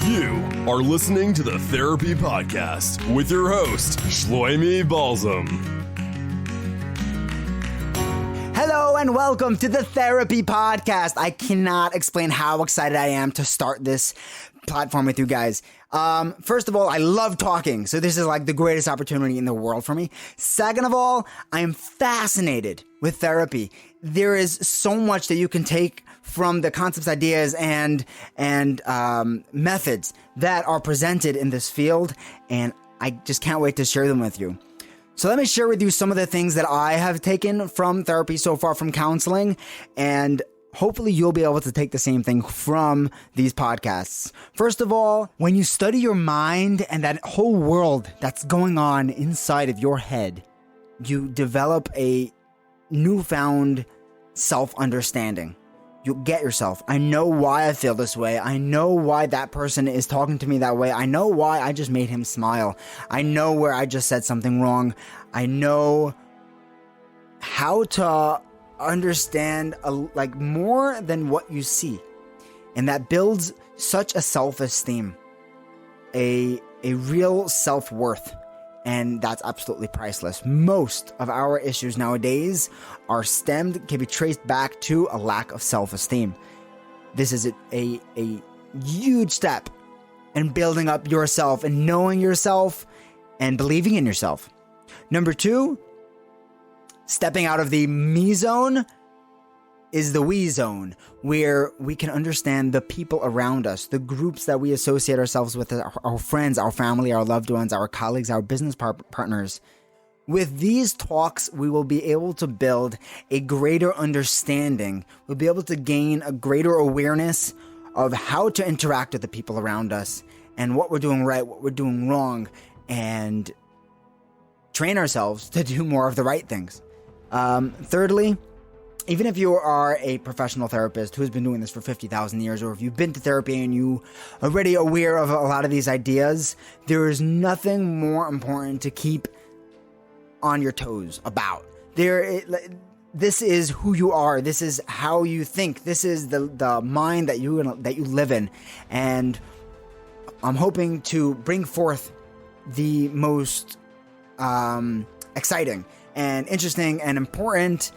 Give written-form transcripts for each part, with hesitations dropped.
You are listening to the Therapy Podcast with your host, Shlomi Balsam. Hello and welcome to the Therapy Podcast. I cannot explain how excited I am to start this platform with you guys. First of all, I love talking, so this is like the greatest opportunity in the world for me. Second of all, I am fascinated with therapy. There is so much that you can take from the concepts, ideas, and methods that are presented in this field, and I just can't wait to share them with you. So let me share with you some of the things that I have taken from therapy so far, from counseling, and hopefully you'll be able to take the same thing from these podcasts. First of all, when you study your mind and that whole world that's going on inside of your head, you develop a newfound self-understanding. You get yourself. I know why I feel this way. I know why that person is talking to me that way. I know why I just made him smile. I know where I just said something wrong. I know how to understand like more than what you see. And that builds such a self-esteem, a real self-worth. And that's absolutely priceless. Most of our issues nowadays can be traced back to a lack of self-esteem. This is a huge step in building up yourself and knowing yourself and believing in yourself. Number 2, stepping out of the me zone is the we zone, where we can understand the people around us, the groups that we associate ourselves with, our friends, our family, our loved ones, our colleagues, our business partners. With these talks, we will be able to build a greater understanding. We'll be able to gain a greater awareness of how to interact with the people around us and what we're doing right, what we're doing wrong, and train ourselves to do more of the right things. Thirdly, even if you are a professional therapist who has been doing this for 50,000 years, or if you've been to therapy and you are already aware of a lot of these ideas, there is nothing more important to keep on your toes about. This is who you are. This is how you think. This is the mind that you live in. And I'm hoping to bring forth the most exciting and interesting and important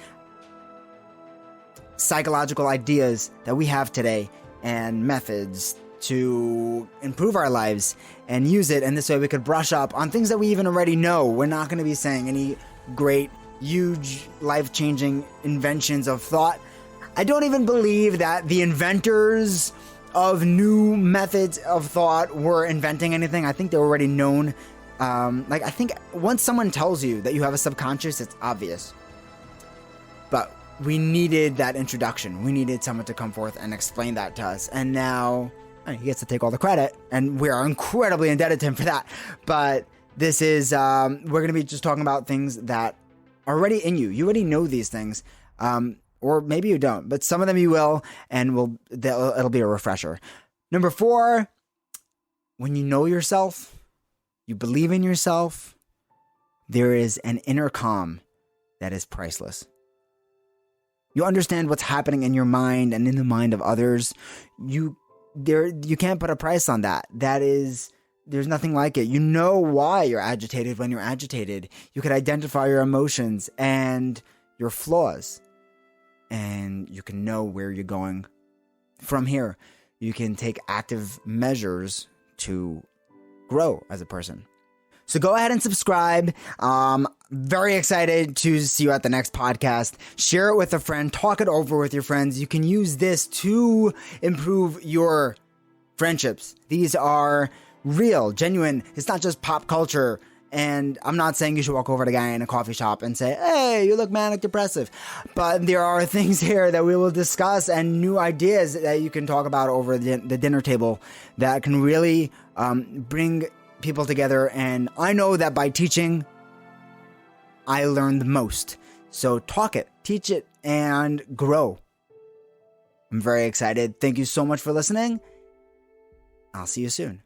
psychological ideas that we have today and methods to improve our lives and use it. And this way we could brush up on things that we even already know. We're not going to be saying any great, huge, life-changing inventions of thought. I don't even believe that the inventors of new methods of thought were inventing anything. I think they're already known. I think once someone tells you that you have a subconscious, it's obvious. But we needed that introduction. We needed someone to come forth and explain that to us. And now he gets to take all the credit, and we are incredibly indebted to him for that. But this is, we're going to be just talking about things that are already in you. You already know these things, or maybe you don't, but some of them you will, and it'll be a refresher. Number 4, when you know yourself, you believe in yourself, there is an inner calm that is priceless. You understand what's happening in your mind and in the mind of others. You can't put a price on that. There's nothing like it. You know why you're agitated when you're agitated. You can identify your emotions and your flaws, and you can know where you're going from here. You can take active measures to grow as a person. So go ahead and subscribe. Very excited to see you at the next podcast. Share it with a friend. Talk it over with your friends. You can use this to improve your friendships. These are real, genuine. It's not just pop culture. And I'm not saying you should walk over to a guy in a coffee shop and say, hey, you look manic depressive. But there are things here that we will discuss and new ideas that you can talk about over the dinner table that can really bring people together. And I know that by teaching, I learn the most. So talk it, teach it, and grow. I'm very excited. Thank you so much for listening. I'll see you soon.